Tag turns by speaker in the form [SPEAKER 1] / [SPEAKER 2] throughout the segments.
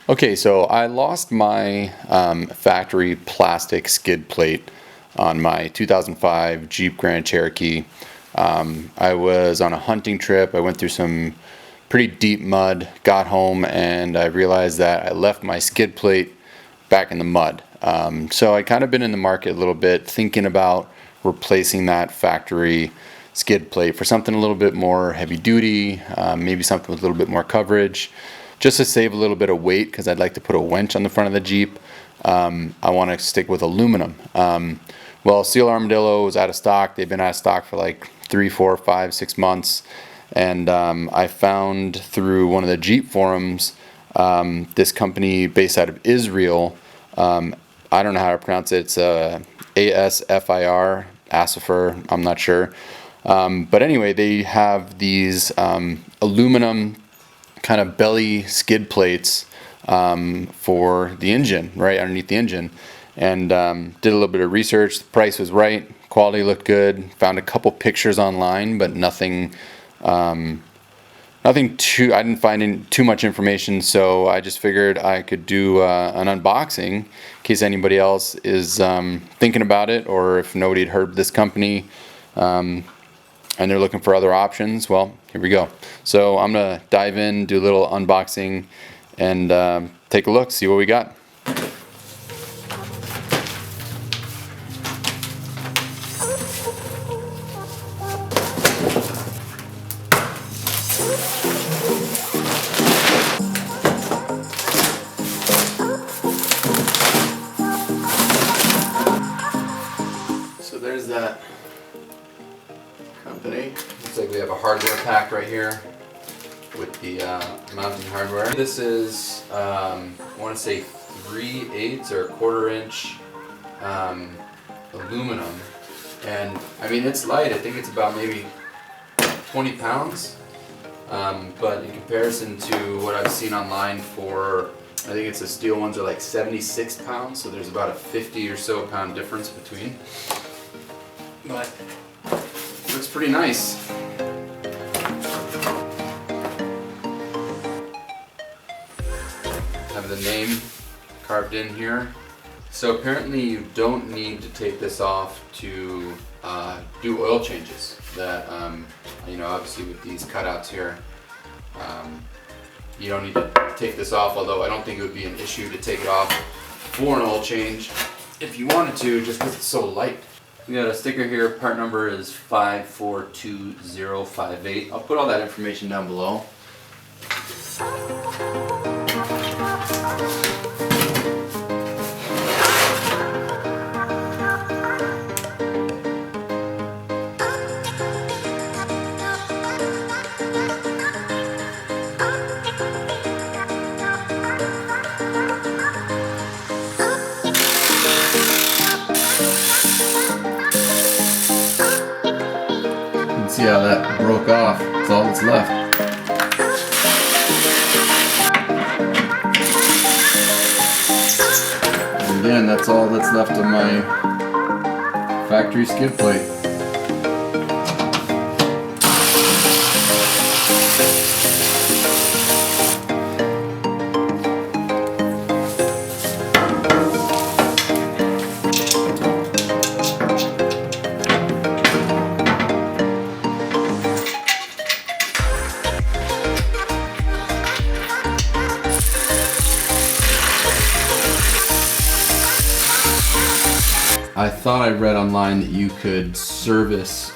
[SPEAKER 1] Okay, so I lost my factory plastic skid plate on my 2005 Jeep Grand Cherokee. I was on a hunting trip. I went through some pretty deep mud, got home, and I realized that I left my skid plate back in the mud. So I kind of been in the market a little bit, thinking about replacing that factory skid plate for something a little bit more heavy duty, maybe something with a little bit more coverage, just to save a little bit of weight, because I'd like to put a winch on the front of the Jeep. I want to stick with aluminum. Well, Steel Armadillo was out of stock. They've been out of stock for like 3, 4, 5, 6 months. And I found through one of the Jeep forums this company based out of Israel. I don't know how to pronounce it. It's Asfir, Asfir, I'm not sure. But anyway, they have these aluminum kind of belly skid plates for the engine, right underneath the engine. And did a little bit of research. The price was right. Quality looked good. Found a couple pictures online, but nothing too. I didn't find too much information, so I just figured I could do an unboxing in case anybody else is thinking about it, or if nobody had heard of this company and they're looking for other options. Well, here we go. So I'm gonna dive in, do a little unboxing, and take a look, see what we got. So there's that company. Looks like we have a hardware pack right here with the mounting hardware. This is, I want to say 3/8 or 1/4 inch aluminum. And I mean, it's light. I think it's about maybe 20 pounds. But in comparison to what I've seen online for, I think it's the steel ones are like 76 pounds. So there's about a 50 or so pound difference between. But looks pretty nice. Have the name carved in here. So apparently you don't need to take this off to do oil changes. That you know, obviously with these cutouts here, you don't need to take this off. Although I don't think it would be an issue to take it off for an oil change if you wanted to, just because it's so light. We got a sticker here. Part number is 542058. I'll put all that information down below. See how that broke off. That's all that's left. And again, that's all that's left of my factory skid plate. I thought I read online that you could service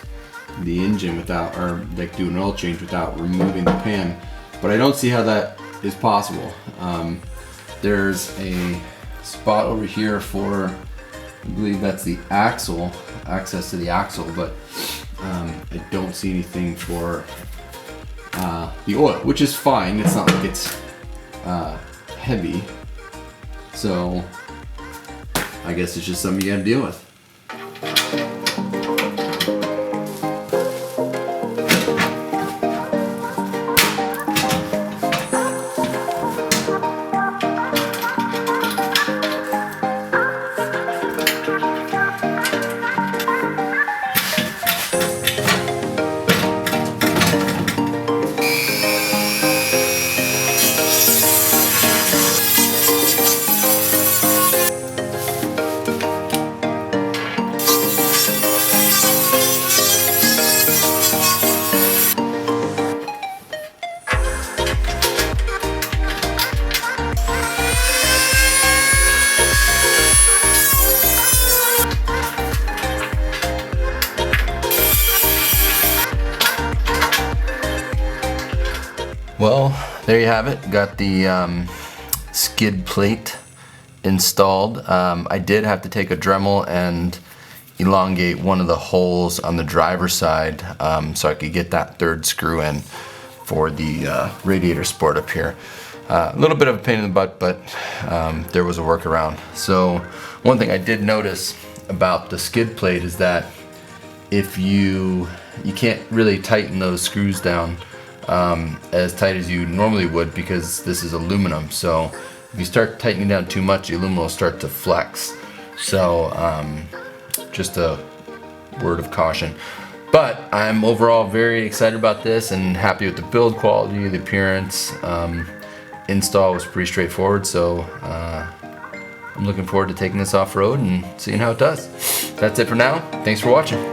[SPEAKER 1] the engine without, or like do an oil change without removing the pan, but I don't see how that is possible. There's a spot over here for, I believe that's the axle, access to the axle, but I don't see anything for the oil, which is fine. It's not like it's heavy, so I guess it's just something you gotta deal with.
[SPEAKER 2] Well, there you have it. Got the skid plate installed. I did have to take a Dremel and elongate one of the holes on the driver's side so I could get that third screw in for the radiator support up here. A little bit of a pain in the butt, but there was a workaround. So one thing I did notice about the skid plate is that if you can't really tighten those screws down as tight as you normally would, because this is aluminum. So if you start tightening down too much, the aluminum will start to flex. So just a word of caution. But I'm overall very excited about this and happy with the build quality, the appearance. Install was pretty straightforward, so I'm looking forward to taking this off-road and seeing how it does. That's it for now. Thanks for watching.